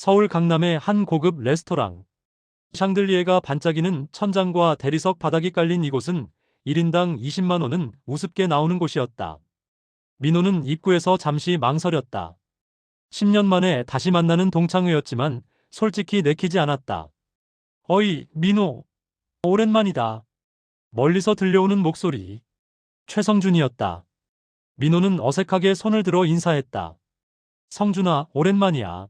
서울 강남의 한 고급 레스토랑. 샹들리에가 반짝이는 천장과 대리석 바닥이 깔린 이곳은 1인당 20만 원은 우습게 나오는 곳이었다. 민호는 입구에서 잠시 망설였다. 10년 만에 다시 만나는 동창회였지만 솔직히 내키지 않았다. 어이, 민호. 오랜만이다. 멀리서 들려오는 목소리. 최성준이었다. 민호는 어색하게 손을 들어 인사했다. 성준아, 오랜만이야.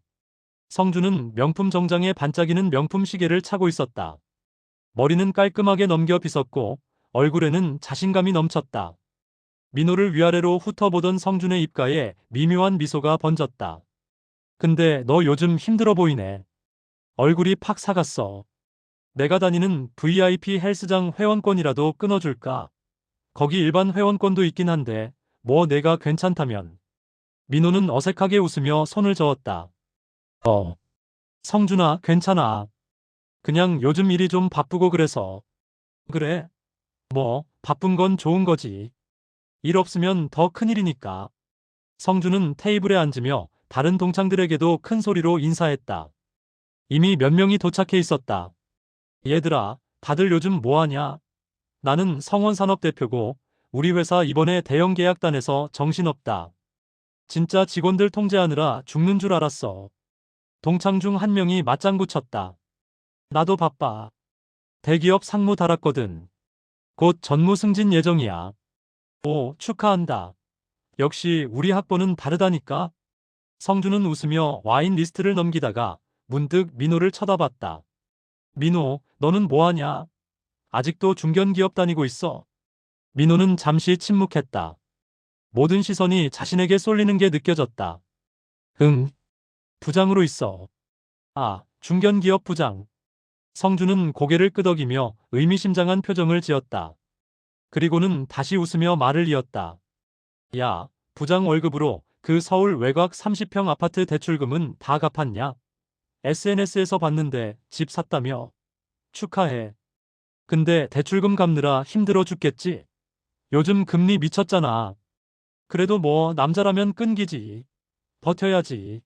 성준은 명품 정장에 반짝이는 명품 시계를 차고 있었다. 머리는 깔끔하게 넘겨 빗었고 얼굴에는 자신감이 넘쳤다. 민호를 위아래로 훑어보던 성준의 입가에 미묘한 미소가 번졌다. 근데 너 요즘 힘들어 보이네. 얼굴이 팍 사갔어. 내가 다니는 VIP 헬스장 회원권이라도 끊어줄까? 거기 일반 회원권도 있긴 한데 뭐 내가 괜찮다면. 민호는 어색하게 웃으며 손을 저었다. 성준아, 괜찮아. 그냥 요즘 일이 좀 바쁘고 그래서. 그래? 뭐, 바쁜 건 좋은 거지. 일 없으면 더 큰일이니까. 성준은 테이블에 앉으며 다른 동창들에게도 큰 소리로 인사했다. 이미 몇 명이 도착해 있었다. 얘들아, 다들 요즘 뭐하냐? 나는 성원산업 대표고 우리 회사 이번에 대형 계약 단에서 정신없다. 진짜 직원들 통제하느라 죽는 줄 알았어. 동창 중 한 명이 맞장구 쳤다. 나도 바빠. 대기업 상무 달았거든. 곧 전무 승진 예정이야. 오, 축하한다. 역시 우리 학번은 다르다니까? 성준은 웃으며 와인 리스트를 넘기다가 문득 민호를 쳐다봤다. 민호, 너는 뭐하냐? 아직도 중견기업 다니고 있어. 민호는 잠시 침묵했다. 모든 시선이 자신에게 쏠리는 게 느껴졌다. 응, 부장으로 있어. 아, 중견기업 부장. 성준은 고개를 끄덕이며 의미심장한 표정을 지었다. 그리고는 다시 웃으며 말을 이었다. 야, 부장 월급으로 그 서울 외곽 30평 아파트 대출금은 다 갚았냐? SNS에서 봤는데 집 샀다며? 축하해. 근데 대출금 갚느라 힘들어 죽겠지? 요즘 금리 미쳤잖아. 그래도 뭐 남자라면 끈기지. 버텨야지.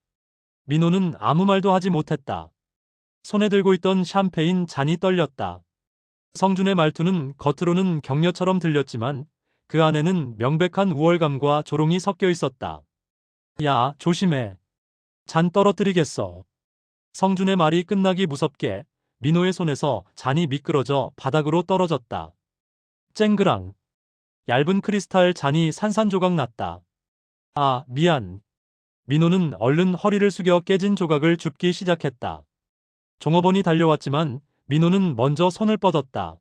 민호는 아무 말도 하지 못했다. 손에 들고 있던 샴페인 잔이 떨렸다. 성준의 말투는 겉으로는 격려처럼 들렸지만 그 안에는 명백한 우월감과 조롱이 섞여 있었다. 야, 조심해. 잔 떨어뜨리겠어. 성준의 말이 끝나기 무섭게 민호의 손에서 잔이 미끄러져 바닥으로 떨어졌다. 쨍그랑. 얇은 크리스탈 잔이 산산조각 났다. 아, 미안. 민호는 얼른 허리를 숙여 깨진 조각을 줍기 시작했다. 종업원이 달려왔지만 민호는 먼저 손을 뻗었다.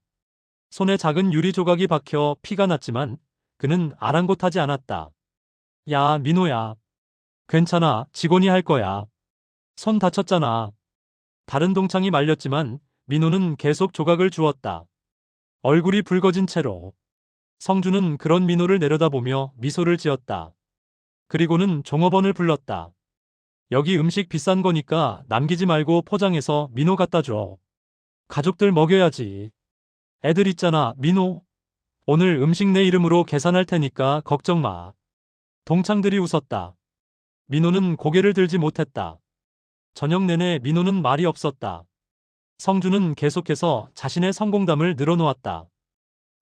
손에 작은 유리 조각이 박혀 피가 났지만 그는 아랑곳하지 않았다. 야, 민호야. 괜찮아, 직원이 할 거야. 손 다쳤잖아. 다른 동창이 말렸지만 민호는 계속 조각을 주었다. 얼굴이 붉어진 채로. 성준은 그런 민호를 내려다보며 미소를 지었다. 그리고는 종업원을 불렀다. 여기 음식 비싼 거니까 남기지 말고 포장해서 민호 갖다 줘. 가족들 먹여야지. 애들 있잖아, 민호. 오늘 음식 내 이름으로 계산할 테니까 걱정 마. 동창들이 웃었다. 민호는 고개를 들지 못했다. 저녁 내내 민호는 말이 없었다. 성준은 계속해서 자신의 성공담을 늘어놓았다.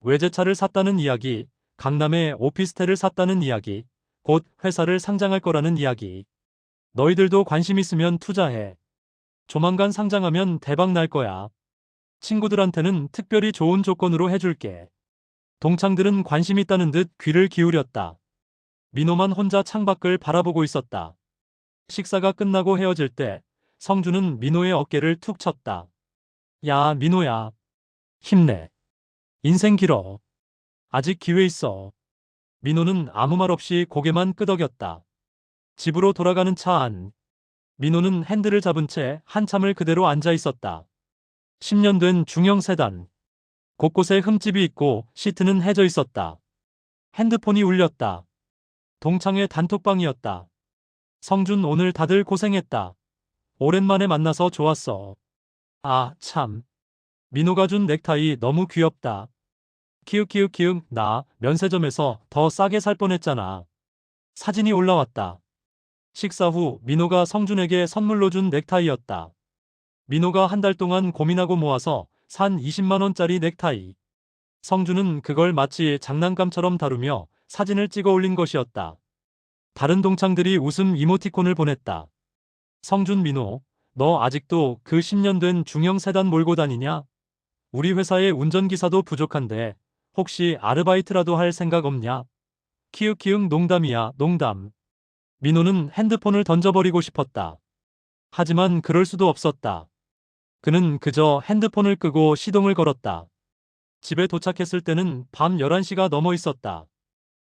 외제차를 샀다는 이야기, 강남에 오피스텔을 샀다는 이야기, 곧 회사를 상장할 거라는 이야기. 너희들도 관심 있으면 투자해. 조만간 상장하면 대박 날 거야. 친구들한테는 특별히 좋은 조건으로 해줄게. 동창들은 관심 있다는 듯 귀를 기울였다. 민호만 혼자 창밖을 바라보고 있었다. 식사가 끝나고 헤어질 때 성준은 민호의 어깨를 툭 쳤다. 야, 민호야. 힘내. 인생 길어. 아직 기회 있어. 민호는 아무 말 없이 고개만 끄덕였다. 집으로 돌아가는 차 안. 민호는 핸들을 잡은 채 한참을 그대로 앉아 있었다. 10년 된 중형 세단. 곳곳에 흠집이 있고 시트는 해져 있었다. 핸드폰이 울렸다. 동창회 단톡방이었다. 성준, 오늘 다들 고생했다. 오랜만에 만나서 좋았어. 아, 참. 민호가 준 넥타이 너무 귀엽다. 키읔키읔키읔, 나 면세점에서 더 싸게 살 뻔했잖아. 사진이 올라왔다. 식사 후 민호가 성준에게 선물로 준 넥타이였다. 민호가 한 달 동안 고민하고 모아서 산 20만 원짜리 넥타이. 성준은 그걸 마치 장난감처럼 다루며 사진을 찍어 올린 것이었다. 다른 동창들이 웃음 이모티콘을 보냈다. 성준 민호, 너 아직도 그 10년 된 중형 세단 몰고 다니냐? 우리 회사에 운전기사도 부족한데 혹시 아르바이트라도 할 생각 없냐? 키읔키읔 농담이야, 농담. 민호는 핸드폰을 던져버리고 싶었다. 하지만 그럴 수도 없었다. 그는 그저 핸드폰을 끄고 시동을 걸었다. 집에 도착했을 때는 밤 11시가 넘어 있었다.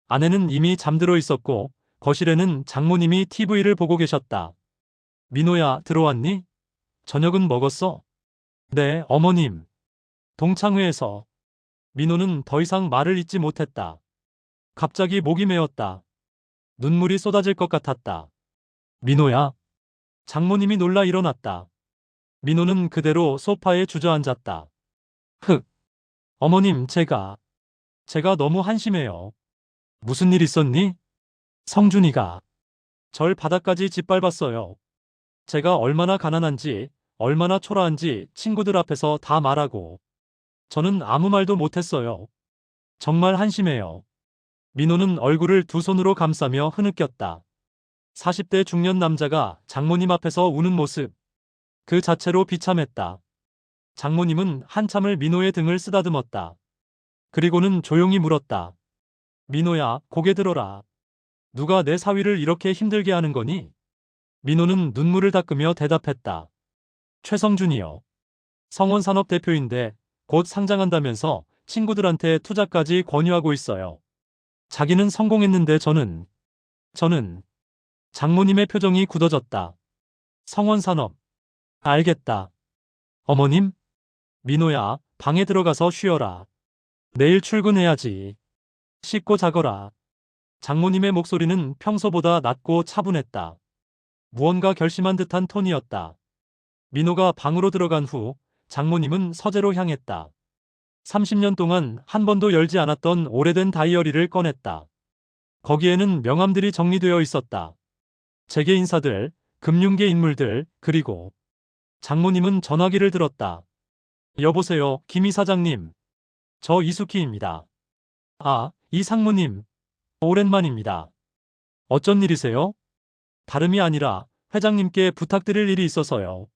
아내는 이미 잠들어 있었고 거실에는 장모님이 TV를 보고 계셨다. 민호야, 들어왔니? 저녁은 먹었어? 네, 어머님. 동창회에서. 민호는 더 이상 말을 잇지 못했다. 갑자기 목이 메었다. 눈물이 쏟아질 것 같았다. 민호야. 장모님이 놀라 일어났다. 민호는 그대로 소파에 주저앉았다. 흑. 어머님, 제가 너무 한심해요. 무슨 일 있었니? 성준이가 절 바닥까지 짓밟았어요. 제가 얼마나 가난한지, 얼마나 초라한지 친구들 앞에서 다 말하고 저는 아무 말도 못했어요. 정말 한심해요. 민호는 얼굴을 두 손으로 감싸며 흐느꼈다. 40대 중년 남자가 장모님 앞에서 우는 모습, 그 자체로 비참했다. 장모님은 한참을 민호의 등을 쓰다듬었다. 그리고는 조용히 물었다. 민호야, 고개 들어라. 누가 내 사위를 이렇게 힘들게 하는 거니? 민호는 눈물을 닦으며 대답했다. 최성준이요. 성원산업 대표인데 곧 상장한다면서 친구들한테 투자까지 권유하고 있어요. 자기는 성공했는데 저는 장모님의 표정이 굳어졌다. 성원산업. 알겠다. 어머님? 민호야, 방에 들어가서 쉬어라. 내일 출근해야지. 씻고 자거라. 장모님의 목소리는 평소보다 낮고 차분했다. 무언가 결심한 듯한 톤이었다. 민호가 방으로 들어간 후 장모님은 서재로 향했다. 30년 동안 한 번도 열지 않았던 오래된 다이어리를 꺼냈다. 거기에는 명함들이 정리되어 있었다. 재계 인사들, 금융계 인물들, 그리고 장모님은 전화기를 들었다. 여보세요, 김 이사장님. 저 이수키입니다. 아, 이 상무님. 오랜만입니다. 어쩐 일이세요? 다름이 아니라 회장님께 부탁드릴 일이 있어서요.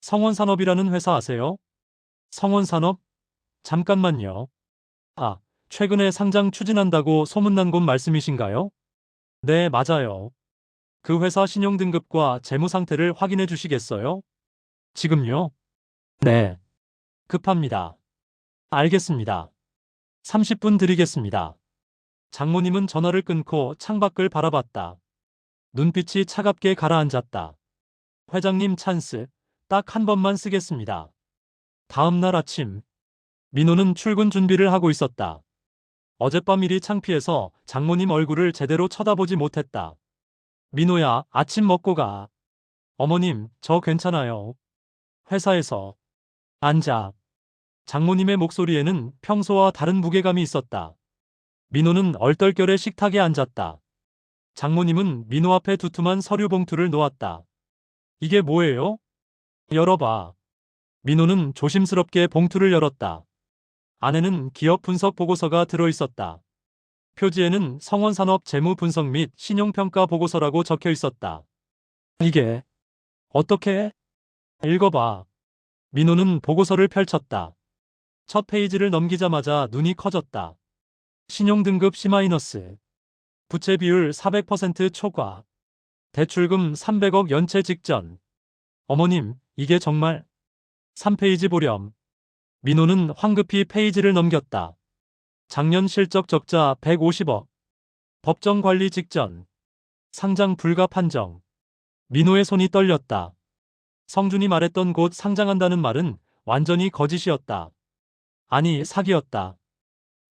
성원산업이라는 회사 아세요? 성원산업? 잠깐만요. 아, 최근에 상장 추진한다고 소문난 곳 말씀이신가요? 네, 맞아요. 그 회사 신용등급과 재무 상태를 확인해 주시겠어요? 지금요? 네. 급합니다. 알겠습니다. 30분 드리겠습니다. 장모님은 전화를 끊고 창밖을 바라봤다. 눈빛이 차갑게 가라앉았다. 회장님 찬스, 딱 한 번만 쓰겠습니다. 다음 날 아침, 민호는 출근 준비를 하고 있었다. 어젯밤 일이 창피해서 장모님 얼굴을 제대로 쳐다보지 못했다. 민호야, 아침 먹고 가. 어머님, 저 괜찮아요. 회사에서. 앉아. 장모님의 목소리에는 평소와 다른 무게감이 있었다. 민호는 얼떨결에 식탁에 앉았다. 장모님은 민호 앞에 두툼한 서류 봉투를 놓았다. 이게 뭐예요? 열어봐. 민호는 조심스럽게 봉투를 열었다. 안에는 기업 분석 보고서가 들어있었다. 표지에는 성원산업 재무 분석 및 신용평가 보고서라고 적혀 있었다. 이게 어떻게? 읽어봐. 민호는 보고서를 펼쳤다. 첫 페이지를 넘기자마자 눈이 커졌다. 신용등급 C-, 부채 비율 400% 초과, 대출금 300억 연체 직전. 어머님, 이게 정말? 3페이지 보렴. 민호는 황급히 페이지를 넘겼다. 작년 실적 적자 150억. 법정 관리 직전. 상장 불가 판정. 민호의 손이 떨렸다. 성준이 말했던 곧 상장한다는 말은 완전히 거짓이었다. 아니, 사기였다.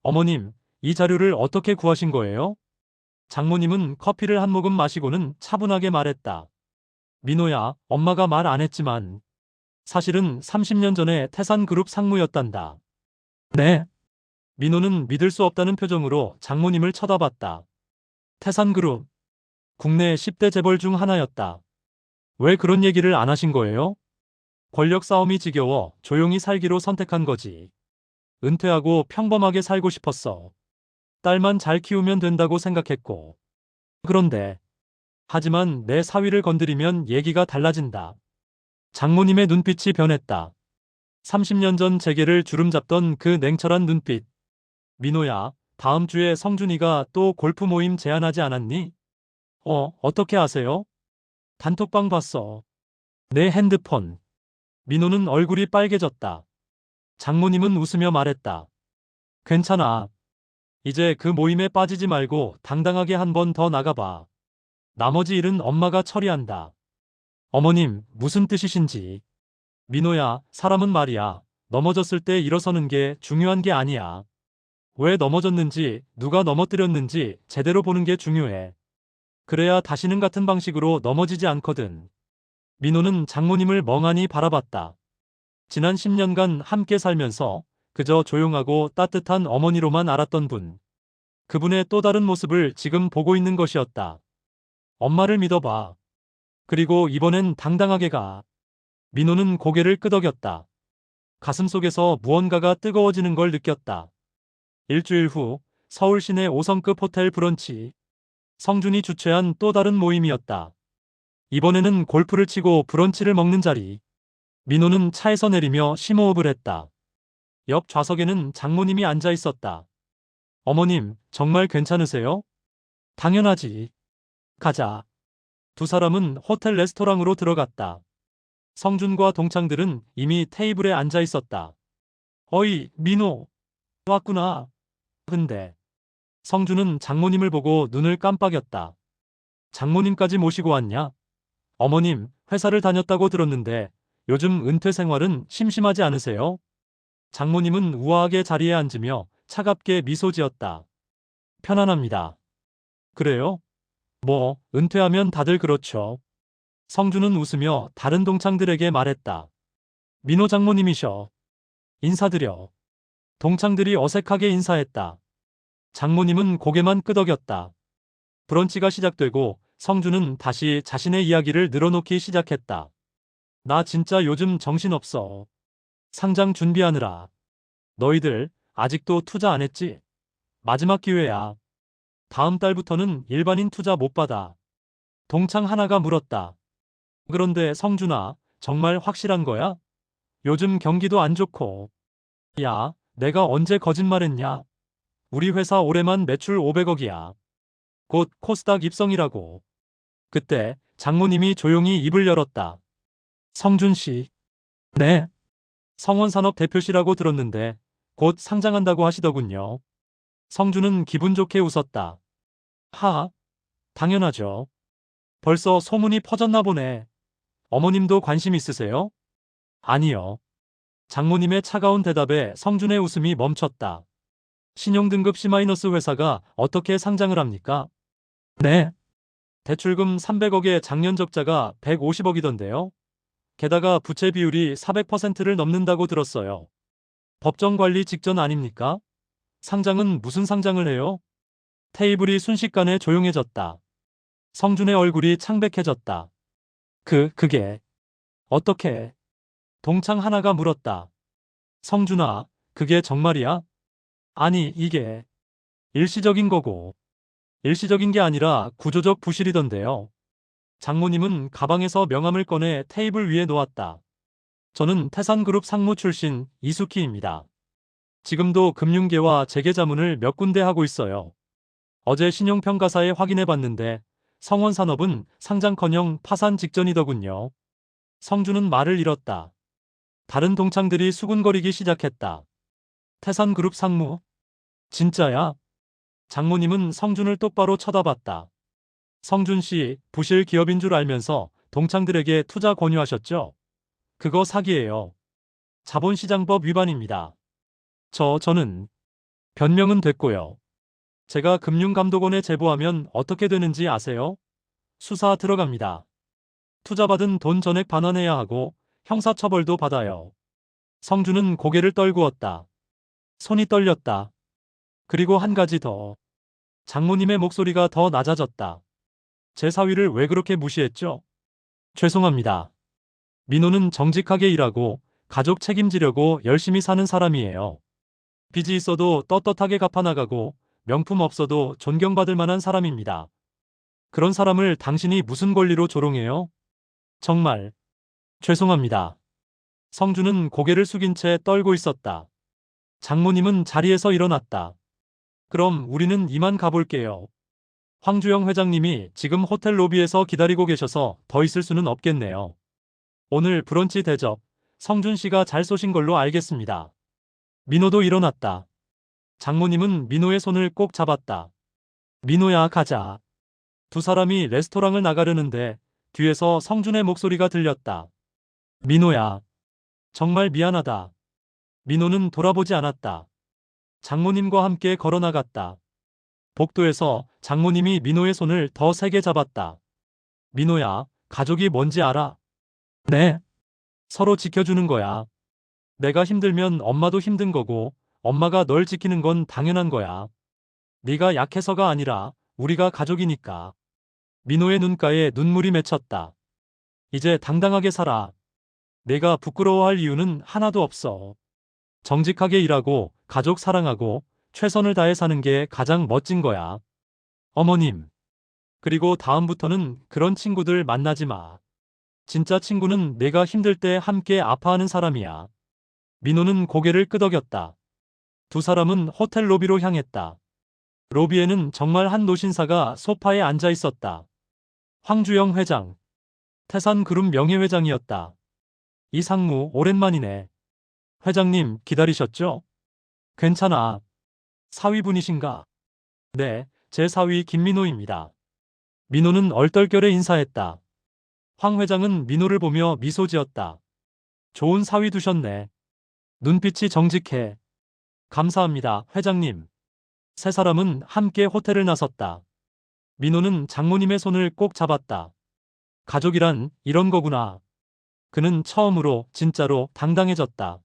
어머님, 이 자료를 어떻게 구하신 거예요? 장모님은 커피를 한 모금 마시고는 차분하게 말했다. 민호야, 엄마가 말 안 했지만 사실은 30년 전에 태산그룹 상무였단다. 네? 민호는 믿을 수 없다는 표정으로 장모님을 쳐다봤다. 태산그룹. 국내 10대 재벌 중 하나였다. 왜 그런 얘기를 안 하신 거예요? 권력 싸움이 지겨워 조용히 살기로 선택한 거지. 은퇴하고 평범하게 살고 싶었어. 딸만 잘 키우면 된다고 생각했고. 그런데, 하지만 내 사위를 건드리면 얘기가 달라진다. 장모님의 눈빛이 변했다. 30년 전 재계를 주름잡던 그 냉철한 눈빛. 민호야, 다음 주에 성준이가 또 골프 모임 제안하지 않았니? 어떻게 아세요? 단톡방 봤어. 내 핸드폰. 민호는 얼굴이 빨개졌다. 장모님은 웃으며 말했다. 괜찮아. 이제 그 모임에 빠지지 말고 당당하게 한 번 더 나가봐. 나머지 일은 엄마가 처리한다. 어머님, 무슨 뜻이신지. 민호야, 사람은 말이야. 넘어졌을 때 일어서는 게 중요한 게 아니야. 왜 넘어졌는지, 누가 넘어뜨렸는지 제대로 보는 게 중요해. 그래야 다시는 같은 방식으로 넘어지지 않거든. 민호는 장모님을 멍하니 바라봤다. 지난 10년간 함께 살면서 그저 조용하고 따뜻한 어머니로만 알았던 분. 그분의 또 다른 모습을 지금 보고 있는 것이었다. 엄마를 믿어봐. 그리고 이번엔 당당하게 가. 민호는 고개를 끄덕였다. 가슴속에서 무언가가 뜨거워지는 걸 느꼈다. 일주일 후 서울 시내 5성급 호텔 브런치. 성준이 주최한 또 다른 모임이었다. 이번에는 골프를 치고 브런치를 먹는 자리. 민호는 차에서 내리며 심호흡을 했다. 옆 좌석에는 장모님이 앉아 있었다. 어머님, 정말 괜찮으세요? 당연하지. 가자. 두 사람은 호텔 레스토랑으로 들어갔다. 성준과 동창들은 이미 테이블에 앉아 있었다. 어이, 민호. 왔구나. 근데 성준은 장모님을 보고 눈을 깜빡였다. 장모님까지 모시고 왔냐? 어머님, 회사를 다녔다고 들었는데 요즘 은퇴 생활은 심심하지 않으세요? 장모님은 우아하게 자리에 앉으며 차갑게 미소 지었다. 편안합니다. 그래요? 뭐, 은퇴하면 다들 그렇죠. 성준은 웃으며 다른 동창들에게 말했다. 민호 장모님이셔. 인사드려. 동창들이 어색하게 인사했다. 장모님은 고개만 끄덕였다. 브런치가 시작되고 성준은 다시 자신의 이야기를 늘어놓기 시작했다. 나 진짜 요즘 정신없어. 상장 준비하느라. 너희들 아직도 투자 안 했지? 마지막 기회야. 다음 달부터는 일반인 투자 못 받아. 동창 하나가 물었다. 그런데 성준아, 정말 확실한 거야? 요즘 경기도 안 좋고. 야, 내가 언제 거짓말했냐? 우리 회사 올해만 매출 500억이야. 곧 코스닥 입성이라고. 그때 장모님이 조용히 입을 열었다. 성준 씨. 네. 성원산업 대표시라고 들었는데 곧 상장한다고 하시더군요. 성준은 기분 좋게 웃었다. 당연하죠. 벌써 소문이 퍼졌나 보네. 어머님도 관심 있으세요? 아니요. 장모님의 차가운 대답에 성준의 웃음이 멈췄다. 신용등급 C- 회사가 어떻게 상장을 합니까? 네. 대출금 300억에 작년 적자가 150억이던데요. 게다가 부채 비율이 400%를 넘는다고 들었어요. 법정 관리 직전 아닙니까? 상장은 무슨 상장을 해요? 테이블이 순식간에 조용해졌다. 성준의 얼굴이 창백해졌다. 그게 어떻게? 동창 하나가 물었다. 성준아, 그게 정말이야? 아니, 이게 일시적인 거고. 일시적인 게 아니라 구조적 부실이던데요. 장모님은 가방에서 명함을 꺼내 테이블 위에 놓았다. 저는 태산그룹 상무 출신 이수키입니다. 지금도 금융계와 재계자문을 몇 군데 하고 있어요. 어제 신용평가사에 확인해 봤는데 성원산업은 상장커녕 파산 직전이더군요. 성준은 말을 잃었다. 다른 동창들이 수군거리기 시작했다. 태산그룹 상무? 진짜야? 장모님은 성준을 똑바로 쳐다봤다. 성준 씨, 부실 기업인 줄 알면서 동창들에게 투자 권유하셨죠? 그거 사기예요. 자본시장법 위반입니다. 저는 변명은 됐고요. 제가 금융감독원에 제보하면 어떻게 되는지 아세요? 수사 들어갑니다. 투자받은 돈 전액 반환해야 하고 형사처벌도 받아요. 성준은 고개를 떨구었다. 손이 떨렸다. 그리고 한 가지 더. 장모님의 목소리가 더 낮아졌다. 제 사위를 왜 그렇게 무시했죠? 죄송합니다. 민호는 정직하게 일하고 가족 책임지려고 열심히 사는 사람이에요. 빚이 있어도 떳떳하게 갚아나가고 명품 없어도 존경받을 만한 사람입니다. 그런 사람을 당신이 무슨 권리로 조롱해요? 정말 죄송합니다. 성주는 고개를 숙인 채 떨고 있었다. 장모님은 자리에서 일어났다. 그럼 우리는 이만 가볼게요. 황주영 회장님이 지금 호텔 로비에서 기다리고 계셔서 더 있을 수는 없겠네요. 오늘 브런치 대접 성준 씨가 잘 쏘신 걸로 알겠습니다. 민호도 일어났다. 장모님은 민호의 손을 꼭 잡았다. 민호야, 가자. 두 사람이 레스토랑을 나가려는데 뒤에서 성준의 목소리가 들렸다. 민호야, 정말 미안하다. 민호는 돌아보지 않았다. 장모님과 함께 걸어나갔다. 복도에서 장모님이 민호의 손을 더 세게 잡았다. 민호야, 가족이 뭔지 알아? 네. 서로 지켜주는 거야. 내가 힘들면 엄마도 힘든 거고 엄마가 널 지키는 건 당연한 거야. 네가 약해서가 아니라 우리가 가족이니까. 민호의 눈가에 눈물이 맺혔다. 이제 당당하게 살아. 내가 부끄러워할 이유는 하나도 없어. 정직하게 일하고 가족 사랑하고 최선을 다해 사는 게 가장 멋진 거야. 어머님. 그리고 다음부터는 그런 친구들 만나지 마. 진짜 친구는 내가 힘들 때 함께 아파하는 사람이야. 민호는 고개를 끄덕였다. 두 사람은 호텔 로비로 향했다. 로비에는 정말 한 노신사가 소파에 앉아 있었다. 황주영 회장. 태산그룹 명예회장이었다. 이상무, 오랜만이네. 회장님, 기다리셨죠? 괜찮아. 사위분이신가? 네, 제 사위 김민호입니다. 민호는 얼떨결에 인사했다. 황 회장은 민호를 보며 미소 지었다. 좋은 사위 두셨네. 눈빛이 정직해. 감사합니다, 회장님. 세 사람은 함께 호텔을 나섰다. 민호는 장모님의 손을 꼭 잡았다. 가족이란 이런 거구나. 그는 처음으로 진짜로 당당해졌다.